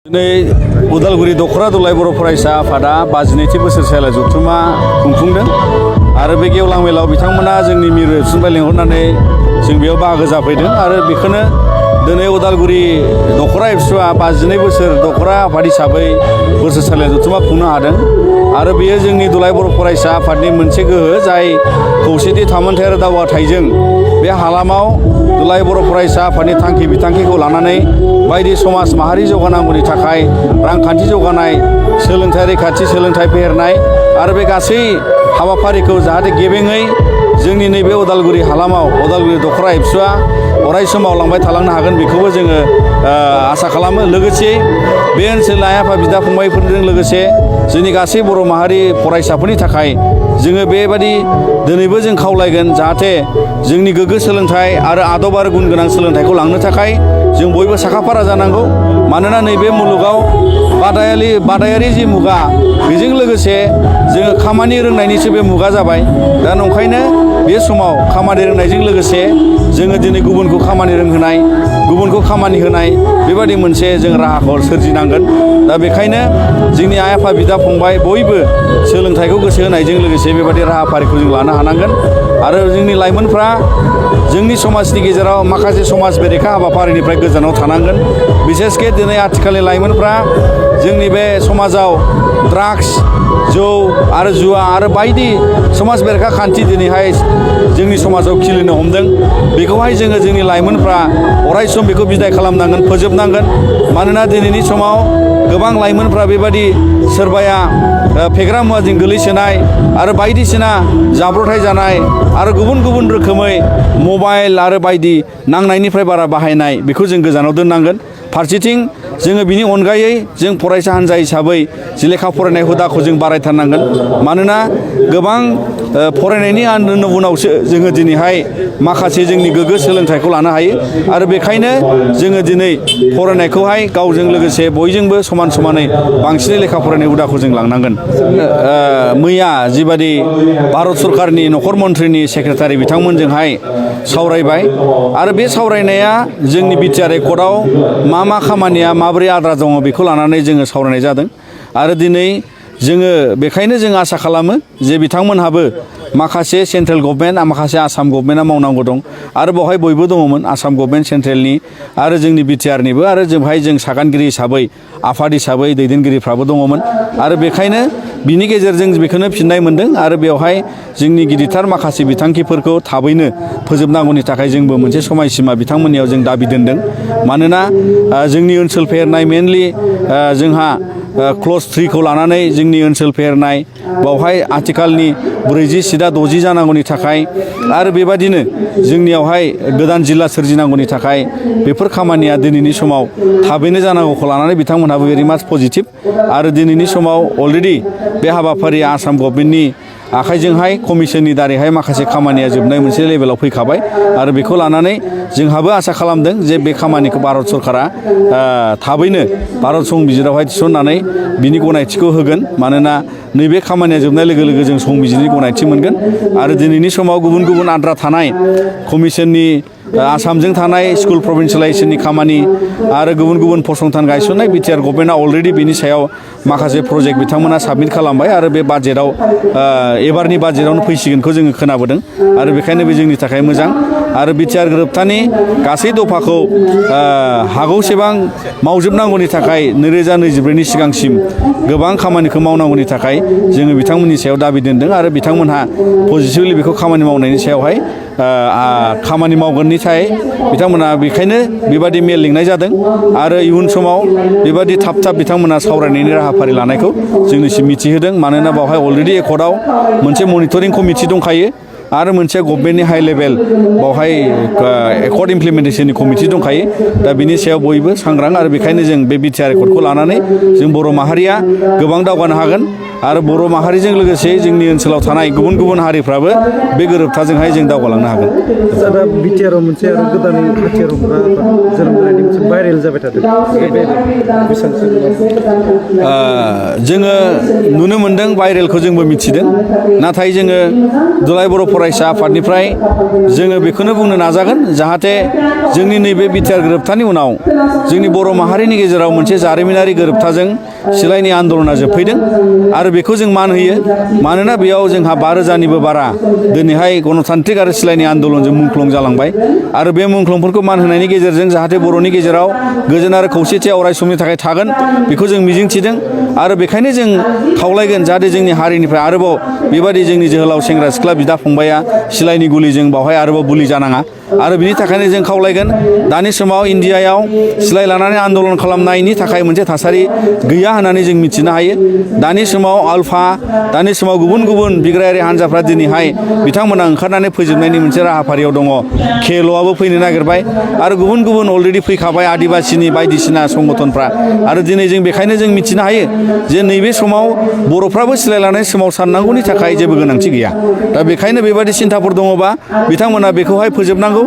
दिनै उदालगुरि दख'रा दुलाय बर' फरायसा आफादा 52थि बोसोरसालिया जथुम्मा खुंफुंदों आरो बे गेवलां मेलाव बिथांमोना जोंनि मिरु एबसुनिफ्राय लिंहरनानै जों बेयाव बाहागो जाफैदों आरो बेखौनो दिनै उदालगुरि दख'रा एबसुआ 52 बोसोर दख'रा आफाद हिसाबै बोसोरसालिया जथुम्मा खुंनो हादों आरो बेयो जोंनि दुलाय बर' फरायसा आफादनि मोनसे गोहो जाय खौसेथि थामोनथाय आरो दावगाथायजों बे हालामाव दुलाय बर' फरायसा आफादनि थांखि बिथांखिखौ लानानै बायदि समाज माहारि जौगानांगौनि थाखाय रांखान्थि जौगानाय सोलोंथाइ रैखाथि सोलोंथाइ फेहेरनाय आरो बे गासै हाबाफारिखौ जाहाथे गेबेङै जोंनि नैबे उदालगुरि हालामाव उदालगुरि दख'रा एबसुआ अराय सम मावलांबाय थालांनो हागोन बेखौबो जोङो आसा खालामो। लोगोसे बे ओनसोलनि आइ आफा बिदा फंबायफोरजों लोगोसे जोंनि गासै बर' माहारि फरायसाफोरनि थाखाय जोङो बेबायदि दिनैबो जों खावलायगोन जाहाथे जोंनि गोग्गो सोलोंथाइ आरो आदब आरो गुन गोनां सोलोंथाइखौ लांनो थाखाय जों बयबो साखाफारा जानांगौ। मानोना नैबे मुलुगाव बादायारि जि मुगा बेजों लोगोसे जोङो खामानि रोंनायनिसो बे मुगा जाबाय। दा नंखायनो बे समाव खामानि रोंनायजों लोगोसे जोङो दिनै गुबुनखौ खामानि रोंहोनाय गुबुनखौ खामानि होनाय बेबादि मोनसे जों राहाखौ सोरजिनांगोन। दा बेखायनो जोंनि आइ आफा बिदा फंबाय बयबो सोलोंथाइखौ गोसो होनायजों लोगोसे बेबादि राहाफारिखौ जों लानो हानांगोन आरो जोंनि लाइमोनफ्रा जोंनि समाजनि गेजेराव माखासे समाज बेरेखा हाबाफारिनिफ्राय गोजानाव थानांगोन। बिसेसके दिनै आथिखालनि लाइमोनफ्रा जोंनि बे समाजाव ड्राग्स जौ आरो जुवा आरो बायदि समाज बेरेखा खान्थि दिनैहाय जोंनि समाजाव खिलिनो हमदों। बेखौहाय जोङो जोंनि लाइमोनफ्रा अराय सम बेखौ बिदाय खालामनांगोन फोजोबनांगोन। मानोना दिनैनि समाव गोबां लाइमोनफ्रा बेबादि सोरबाया फेग्रा मुवाजों गोलैसोनाय आरो बायदिसिना जाब्रथाय जानाय आरो गुबुन गुबुन रोखोमै मबाइल आरो बायदि नांनायनिफ्राय बारा बाहायनाय बेखौ जों गोजानाव दोननांगोन। फारसेथिं जोङो बिनि अनगायै जों फरायसा हान्जा हिसाबै जि लेखा फरायनाय हुदाखौ जों बारायथारनांगोन। मानोना गोबां फरायनायनि उनावसो जोङो दिनैहाय माखासे जोंनि गोग्गो सोलोंथाइखौ लानो हायो आरो बेखायनो जोङो दिनै फरायनायखौहाय गावजों लोगोसे बयजोंबो समान समानै बांसिनै लेखा फरायनाय हुदाखौ जों लांनांगोन। मैया जिबादि भारत सरकारनि नखर मन्थ्रिनि सेक्रेटारि बिथांमोनजोंहाय सावरायबाय आरो बे सावरायनाया जोंनि बिटिआर एकर्डआव मा खामानिया माबोरै आद्रा दङ बेखौ लानानै जोङो सावरायनाय जादों आरो दिनै जोङो बेखायनो जों आसा खालामो जे बिथांमोनहाबो माखासे सेन्ट्रेल गभर्नमेन्ट माखासे आसाम गभर्नमेन्टआ मावनांगौ दं आरो बेवहाय बयबो दङमोन आसाम गभर्नमेन्ट सेन्ट्रेलनि आरो जोंनि बिटिआरनिबो आरो जोंहाय जों सागानगिरि हिसाबै आफाद हिसाबै दैदेनगिरिफ्राबो दङमोन आरो बेखायनो बिनि गेजेरजों बेखौनो फिननाय मोनदों आरो बेवहाय जोंनि गिदिरथार माखासे बिथांखिफोरखौ थाबैनो फोजोबनांगौनि थाखाय जोंबो मोनसे समायसीमा बिथांमोननियाव जों दाबि दोनदों। मानोना जोंनि ओनसोल फेहेरनाय मेनलि जोंहा क्लस 3खौ लानानै जोंनि ओनसोल फेहेरनाय बावहाय आथिखालनि 40 सिदा 60 जानांगौनि थाखाय आरो बेबादिनो जोंनियावहाय गोदान जिल्ला सोरजिनांगौनि थाखाय बेफोर खामानिया दिनैनि समाव थाबैनो जानांगौखौ लानानै बिथांमोनहाबो भेरि माच पजिटिभ आरो दिनैनि समाव अलरेडि बे हाबाफारिया आसाम गभर्नमेन्टनि आखाइजोंहाय कमिसननि दारैहाय माखासे खामानिया जोबनाय मोनसे लेभेलाव फैखाबाय आरो बेखौ लानानै जोंहाबो आसा खालामदों जे बे खामानिखौ भारत सरकारा थाबैनो भारत संबिजिरावहाय थिसननानै बिनि गनायथिखौ होगोन। मानोना नैबे खामानिया जोबनाय लोगो लोगो जों संबिजिरनि गनायथि मोनगोन आरो दिनैनि समाव गुबुन गुबुन आद्रा थानाय कमिसननि आसामजों थानाय स्कुल प्रभिन्सियेलाइजेसननि खामानि आरो गुबुन गुबुन फसंथान गायसननाय बिटिआर गभर्नमेन्टआ अलरेडि बिनि सायाव माखासे प्रजेक्ट बिथांमोना साबमिट खालामबाय आरो बे बाजेटआव एबारनि बाजेटआवनो फैसिगोनखौ जोङो खोनाबोदों आरो बेखायनो बे जोंनि थाखाय मोजां आरो बिटिआर गोरोबथानि गासै दफाखौ हागौसेबां मावजोबनांगौनि थाखाय 2024नि सिगांसिम गोबां खामानिखौ मावनांगौनि थाखाय जोङो बिथांमोननि सायाव दाबि दोनदों आरो बिथांमोनहा पजिटिभलि बेखौ खामानि मावनायनि सायावहाय खामानि मावगोननि थाखाय बिथांमोना बेखायनो बेबादि मेल लिंनाय जादों आरो इयुन समाव बेबादि थाब बिथांमोना सावरायनायनि राहाफारि लानायखौ जोंनिसिम मिथिहोदों। मानोना बावहाय अलरेडि एकर्डआव मोनसे मनिटरिं कमिटि दंखायो आरो मोनसे गभर्नमेन्टनि हाइ लेभेल बावहाय एकर्ड इमप्लिमेन्टेसननि कमिटि दंखायो। दा बिनि सायाव बयबो सांग्रां आरो बेखायनो जों बे बिटिआर एकर्डखौ लानानै जों बर' माहारिया गोबां दावगानो हागोन आरो बर' माहारिजों लोगोसे जोंनि ओनसोलाव थानाय गुबुन गुबुन हारिफ्राबो बे गोरोबथाजोंहाय जों दावगालांनो हागोन। दा बिटिआरआव मोनसे आरो गोदान हाथियार हमग्रा जोनोम जानायनि मोनसे भाइरेल जाबाय थादों। जोङो नुनो मोनदों भाइरेलखौ जोंबो मिथिदों नाथाय जोङो दुलाय बर' फरायसा आफादनिफ्राय जोङो बेखौनो बुंनो नाजागोन जाहाथे जोंनि नैबे बिटिआर गोरोबथानि उनाव जोंनि बर' माहारिनि गेजेराव मोनसे जारिमिनारि गोरोबथाजों सिलायनि आन्दलना जोबफैदों आरो बेखौ जों मान होयो मानोना बेयाव जोंहा 5,000निबो बारा दिनैहाय गणतान्त्रिक आरो सिलायनि आन्दलनजों मुंख्लं जालांबाय आरो बे मुंख्लंफोरखौ मान होनायनि गेजेरजों जाहाथे बर'नि गेजेराव गोजोन आरो खौसेथिया अराय समनि थाखाय थागोन बेखौ जों मिजिंथिदों आरो बेखायनो जों खावलायगोन जाहाथे जोंनि हारिनिफ्राय आरोबाव बेबादि जोंनि जोहोलाव सेंग्रा सिख्ला बिदा फंबाया सिलायनि गुलिजों बावहाय आरोबाव बुलि जानाङा आरो बिनि थाखायनो जों खावलायगोन दानि समाव इन्डियायाव सिलाय लानानै आन्दलन खालामनायनि थाखाय मोनसे थासारि गैया होननानै जों मिथिनो हायो दानि समाव आल्फा दानि समाव गुबुन गुबुन बिग्रायारि हान्जाफ्रा दिनैहाय बिथांमोना ओंखारनानै फोजोबनायनि मोनसे राहाफारियाव दङ केल'आबो फैनो नागिरबाय आरो गुबुन गुबुन अलरेडि फैखाबाय आदिबासिनि बायदिसिना संगठनफ्रा आरो दिनै जों बेखायनो जों मिथिनो हायो जे नैबे समाव बर'फ्राबो सिलाय लानाय सोमावसारनांगौनि थाखाय जेबो गोनांथि गैया दा बेखायनो बेबादि सिन्थाफोर दङबा बिथांमोना बेखौहाय फोजोबनांगौ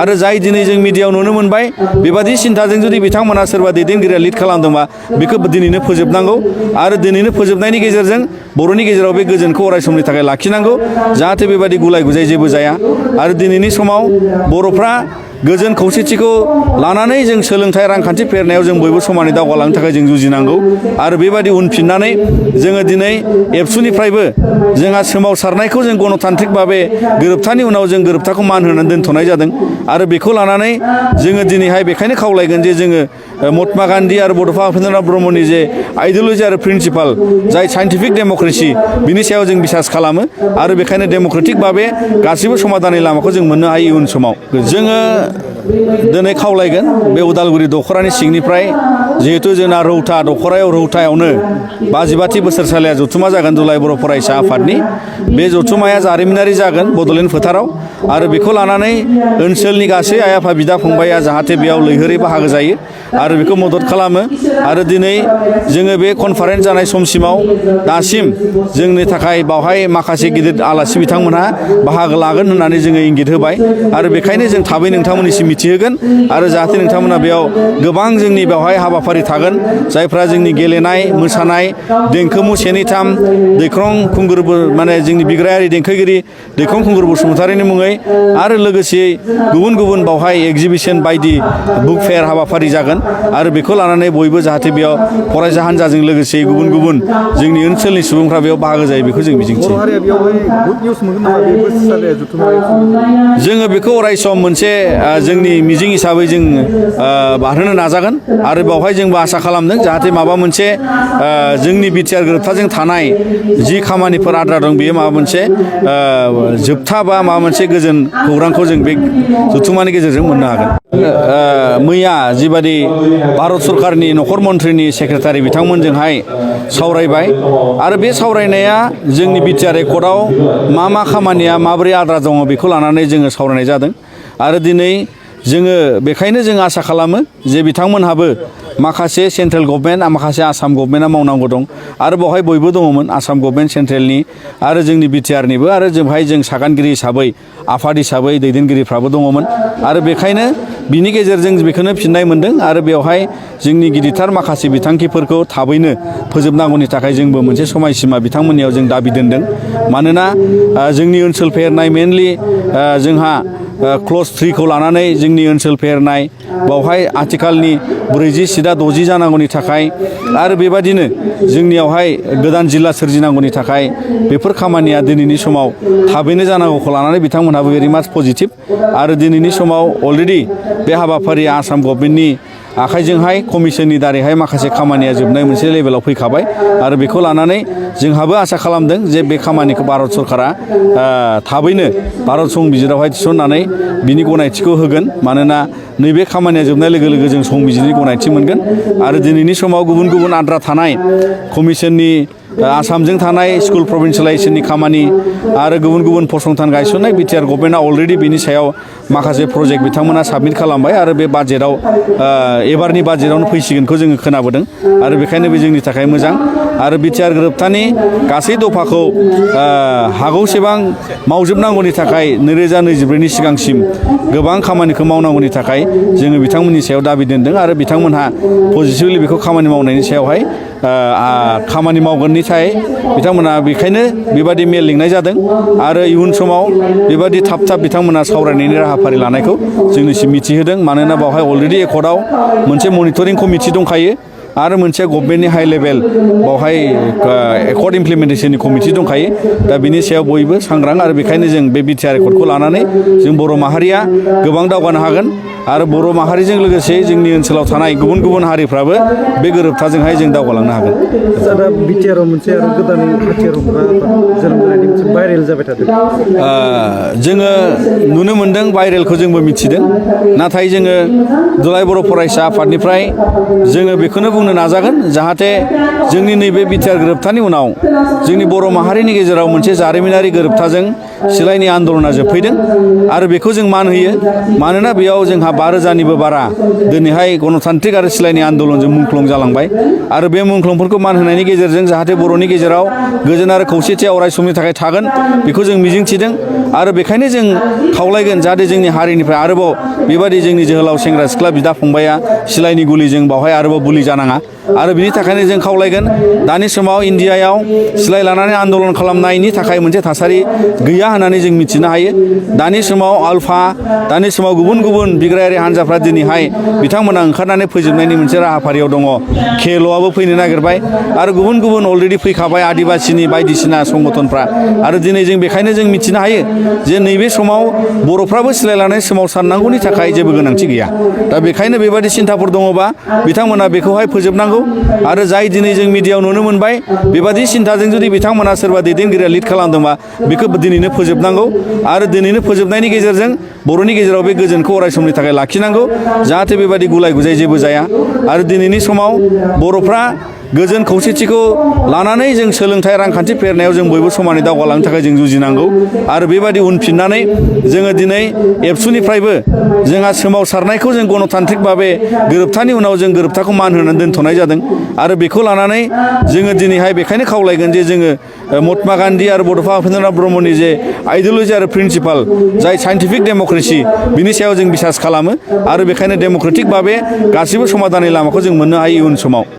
आरो जाय दिनै जों मिडियायाव नुनो मोनबाय बेबादि सिन्थाजों जुदि बिथांमोना सोरबा दैदेनगिरिया लिड खालामदोंबा बेखौ दिनैनो फोजोबनांगौ आरो दिनैनो फोजोबनायनि गेजेरजों बर'नि गेजेराव बे गोजोनखौ अराय समनि थाखाय लाखिनांगौ जाहाथे बेबादि गुलाय गुजाय जेबो जाया आरो दिनैनि समाव बर'फ्रा गोजोन खौसेथिखौ लानानै जों सोलोंथाइ रांखान्थि फेहेरनायाव जों बयबो समानै दावगालांनो थाखाय जों जुजिनांगौ आरो बेबादि उनफिननानै जोङो दिनै एबसुनिफ्रायबो जोंहा सोमावसारनायखौ जों गणतान्त्रिक भाबे गोरोबथानि उनाव जों गोरोबथाखौ मान होनानै दोनथ'नाय जादों आरो बेखौ लानानै जोङो दिनैहाय बेखायनो खावलायगोन जे जोङो महात्मा गान्धी आरो बड'फा उपेन्द्रनाथ ब्रह्मनि जे आइडिय'लजि आरो प्रिन्सिपाल जाय साइन्टिफिक डेम'क्रेसि बिनि सायाव जों बिसास खालामो आरो बेखायनो डेम'क्रेटिक भाबे गासैबो समाधाननि लामाखौ जों मोननो हायो इयुन समाव जोङो दिनै खावलायगोन बे उदालगुरि दख'रानि सिंनिफ्राय जिहेतु जोंना रौतायावनो 55थि बोसोरसालिया जथुमा जागोन दुलाराय बर' फरायसा आफादनि बे जथुमाया जारिमिनारि जागोन बड'लेण्ड फोथाराव आरो बेखौ लानानै ओनसोलनि गासै आइ आफा बिदा फंबाया जाहाथे बेयाव लैहोरै बाहागो जायो आरो बेखौ मदद खालामो आरो दिनै जोङो बे कनफारेन्स जानाय समसिमाव दासिम जोंनि थाखाय बावहाय माखासे गिदिर आलासि बिथांमोनहा बाहागो लागोन होननानै जोङो इंगित होबाय आरो बेखायनो जों थाबै नोंथांमोननिसिम मिथिहोगोन आरो जाहाथे नोंथांमोना बेयाव गोबां जोंनि बेवहाय हाबाफारि थागोन जायफ्रा जोंनि गेलेनाय मोसानाय देंखोमु 1, 2, 3 दैख्रं खुंगुर माने जोंनि बिग्रायारि देंखोगिरि दैख्रं खुंगुर बसुमतारिनि मुङै आरो लोगोसेयै गुबुन गुबुन बावहाय एगजिबिसन बायदि बुक फेयार हाबाफारि जागोन आरो बेखौ लानानै बयबो जाहाथे बेयाव फरायसा हान्जाजों लोगोसे गुबुन गुबुन जोंनि ओनसोलनि सुबुंफ्रा बेयाव बाहागो जायो बेखौ जों मिजिंथियो जोङो बेखौ अराय सम मोनसे जोंनि मिजिं हिसाबै जों बारहोनो नाजागोन आरो बेवहाय जोंबो आसा खालामदों जाहाथे माबा मोनसे जोंनि बिटिआर गोरोबथाजों थानाय जि खामानिफोर आद्रा दं बेयो माबा मोनसे जोबथा बा माबा मोनसे गोजोन खौरांखौ जों बे जथुमानि गेजेरजों मोननो हागोन मैया जिबादि भारत सरकारनि नखर मन्थ्रिनि सेक्रेटारि बिथांमोनजोंहाय सावरायबाय आरो बे सावरायनाया जोंनि बिटिआर एकर्डआव मा खामानिया माबोरै आद्रा दङ बेखौ लानानै जोङो सावरायनाय जादों आरो दिनै जोङो बेखायनो जों आसा खालामो जे बिथांमोनहाबो माखासे सेन्ट्रेल गभर्नमेन्ट माखासे आसाम गभर्नमेन्टआ मावनांगौ दं आरो बेवहाय बयबो दङमोन आसाम गभर्नमेन्ट सेन्ट्रेलनि आरो जोंनि बिटिआरनिबो आरो जोंहाय जों सागानगिरि हिसाबै आफाद हिसाबै दैदेनगिरिफ्राबो दङमोन आरो बेखायनो बिनि गेजेरजों बेखौनो फिननाय मोनदों आरो बेवहाय जोंनि गिदिरथार माखासे बिथांखिफोरखौ थाबैनो फोजोबनांगौनि थाखाय जोंबो मोनसे समायसीमा बिथांमोननियाव जों दाबि दोनदों मानोना जोंनि ओनसोल फेहेरनाय मेनलि जोंहा क्ल'ज 3खौ लानानै जोंनि ओनसोल फेहेरनाय बावहाय आथिखालनि 40 सिदा 60 जानांगौनि थाखाय आरो बेबादिनो जोंनियावहाय गोदान जिल्ला सोरजिनांगौनि थाखाय बेफोर खामानिया दिनैनि समाव थाबैनो जानांगौखौ लानानै बिथांमोनहाबो भेरि माच पजिटिभ आरो दिनैनि समाव अलरेडि बे हाबाफारिया आसाम गभर्नमेन्टनि आखाइजोंहाय कमिसननि दारैहाय माखासे खामानिया जोबनाय मोनसे लेभेलाव फैखाबाय आरो बेखौ लानानै जोंहाबो आसा खालामदों जे बे खामानिखौ भारत सरकारा थाबैनो भारत संबिजिरावहाय थिसननानै बिनि गनायथिखौ होगोन मानोना नैबे खामानिया जोबनाय लोगो लोगो जों संबिजिरनि गनायथि मोनगोन आरो दिनैनि समाव गुबुन गुबुन आद्रा थानाय कमिसननि आसामजों थानाय स्कुल प्रभिन्सियेलाइजेसननि खामानि आरो गुबुन गुबुन फसंथान गायसननाय बिटिआर गभर्नमेन्टआ अलरेडि बिनि सायाव माखासे प्रजेक्ट बिथांमोना साबमिट खालामबाय आरो बे बाजेटआव एबारनि बाजेटआवनो फैसिगोनखौ जोङो खोनाबोदों आरो बेखायनो बे जोंनि थाखाय मोजां आरो बिटिआर गोरोबथानि गासै दफाखौ हागौसेबां मावजोबनांगौनि थाखाय 2024नि सिगांसिम गोबां खामानिखौ मावनांगौनि थाखाय जोङो बिथांमोननि सायाव दाबि दोनदों आरो बिथांमोनहा पजिटिभलि बेखौ खामानि मावनायनि सायावहाय खामानि मावगोननि थाखाय बिथांमोना बेखायनो बेबादि मेल लिंनाय जादों आरो इयुन समाव बेबादि थाब बिथांमोना सावरायनायनि राहाफारि लानायखौ जोंनिसिम मिथिहोदों मानोना बावहाय अलरेडि एकर्डआव मोनसे मनिटरिं कमिटि दंखायो आरो मोनसे गभर्नमेन्टनि हाइ लेभेल बावहाय एकर्ड इमप्लिमेन्टेसननि कमिटि दंखायो दा बिनि सायाव बयबो सांग्रां आरो बेखायनो जों बे बिटिआर एकर्डखौ लानानै जों बर' माहारिया गोबां दावगानो हागोन आरो बर' माहारिजों लोगोसे जोंनि ओनसोलाव थानाय गुबुन गुबुन हारिफ्राबो बे गोरोबथाजोंहाय जों दावगालांनो हागोन। दा बिटिआराव मोनसे आरो गोदानै हाथियार हमग्रा जोनोम जानायनि मोनसे भाइरेल जाबाय थादों। जोङो नुनो मोनदों भाइरेलखौ जोंबो मिथिदों नाथाय जोङो दुलाराय बर' फरायसा आफादनिफ्राय जोङो बेखौनो बुंनो नाजागोन जाहाथे जोंनि नैबे बिटिआर गोरोबथानि उनाव जोंनि बर' माहारिनि गेजेराव मोनसे जारिमिनारि गोरोबथाजों सिलायनि आन्दलना जोबफैदों आरो बेखौ जों मान होयो मानोना बेयाव जोंहा 5,000निबो बारा दिनैहाय गणतान्त्रिक आरो सिलायनि आन्दलनजों मुंख्लं जालांबाय आरो बे मुंख्लंफोरखौ मान होनायनि गेजेरजों जाहाथे बर'नि गेजेराव गोजोन आरो खौसेथिया अराय समनि थाखाय थागोन बेखौ जों मिजिंथिदों आरो बेखायनो जों खावलायगोन जाहाथे जोंनि हारिनिफ्राय आरोबाव बेबादि जोंनि जोहोलाव सेंग्रा सिख्ला बिदा फंबाया सिलायनि गुलिजों बावहाय आरोबाव बुलि जानाङा आरो बिनि थाखायनो जों खावलायगोन दानि समाव इन्डियायाव सिलाय लानानै आन्दलन खालामनायनि थाखाय मोनसे थासारि गैया होननानै जों मिथिनो हायो दानि समाव आल्फा दानि समाव गुबुन गुबुन बिग्रायारि हान्जाफ्रा दिनैहाय बिथांमोना ओंखारनानै फोजोबनायनि मोनसे राहाफारियाव दङ केल'आबो फैनो नागिरबाय आरो गुबुन गुबुन अलरेडि फैखाबाय आदिबासिनि बायदिसिना संगठनफ्रा आरो दिनै जों बेखायनो जों मिथिनो हायो जे नैबे समाव बर'फ्राबो सिलाय लानाय सोमावसारनांगौनि थाखाय जेबो गोनांथि गैया दा बेखायनो बेबादि सिन्थाफोर दङबा बिथांमोना बेखौहाय फोजोबनांगौ आरो जाय दिनै जों मिडियायाव नुनो मोनबाय बेबादि सिन्थाजों जुदि बिथांमोना सोरबा दैदेनगिरिया लिड खालामदोंबा बेखौ दिनैनो फोजोबनांगौ आरो दिनैनो फोजोबनायनि गेजेरजों बर'नि गेजेराव बे गोजोनखौ अराय समनि थाखाय लाखिनांगौ जाहाथे बेबादि गुलाय गुजाय जेबो जाया आरो दिनैनि समाव बर'फ्रा गोजोन खौसेथिखौ लानानै जों सोलोंथाइ रांखान्थि फेहेरनायाव जों बयबो समानै दावगालांनो थाखाय जों जुजिनांगौ आरो बेबादि उनफिननानै जोङो दिनै एबसुनिफ्रायबो जोंहा सोमावसारनायखौ जों गणतान्त्रिक भाबे गोरोबथानि उनाव जों गोरोबथाखौ मान होनानै दोनथ'नाय जादों आरो बेखौ लानानै जोङो दिनैहाय बेखायनो खावलायगोन जे जोङो महात्मा गान्धी आरो बड'फा उपेन्द्रनाथ ब्रह्मनि जे आइडिय'लजि आरो प्रिन्सिपाल जाय साइन्टिफिक डेम'क्रेसि बिनि सायाव जों बिसास खालामो आरो बेखायनो डेम'क्रेटिक भाबे गासिबो समाधाननि लामाखौ जों मोननो हायो इयुन समाव।